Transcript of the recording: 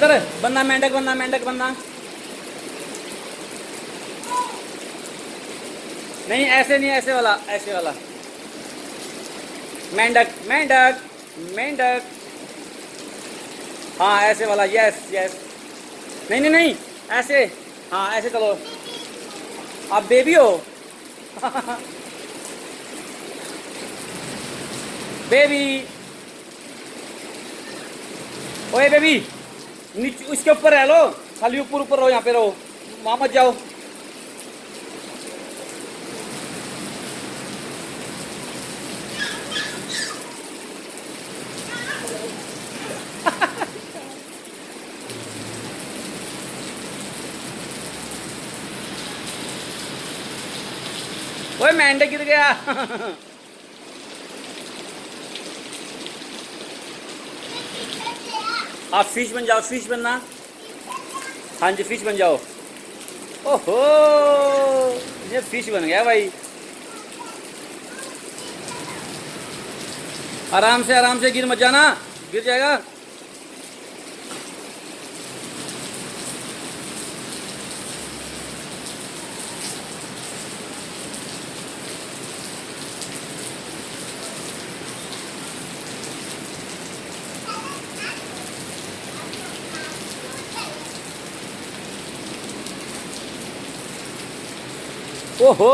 अंदर बनना, मेंढक बनना, मेंढक बनना। नहीं ऐसे नहीं, ऐसे वाला, ऐसे वाला। मेंढक मेंढक मेंढक। हाँ ऐसे वाला, यस यस। नहीं नहीं नहीं, ऐसे। हाँ ऐसे चलो। आप बेबी हो। बेबी। ओए बेबी, नीचे उसके ऊपर रह लो। खाली ऊपर ऊपर रहो, यहाँ पे रहो, वहां मत जाओ। ओए मेंढक गिर गया। आप फिश बन जाओ, फिश बनना। हाँ जी फिश बन जाओ। ओहो, ये फिश बन गया भाई। आराम से गिर मत जाना, गिर जाएगा। ओहो।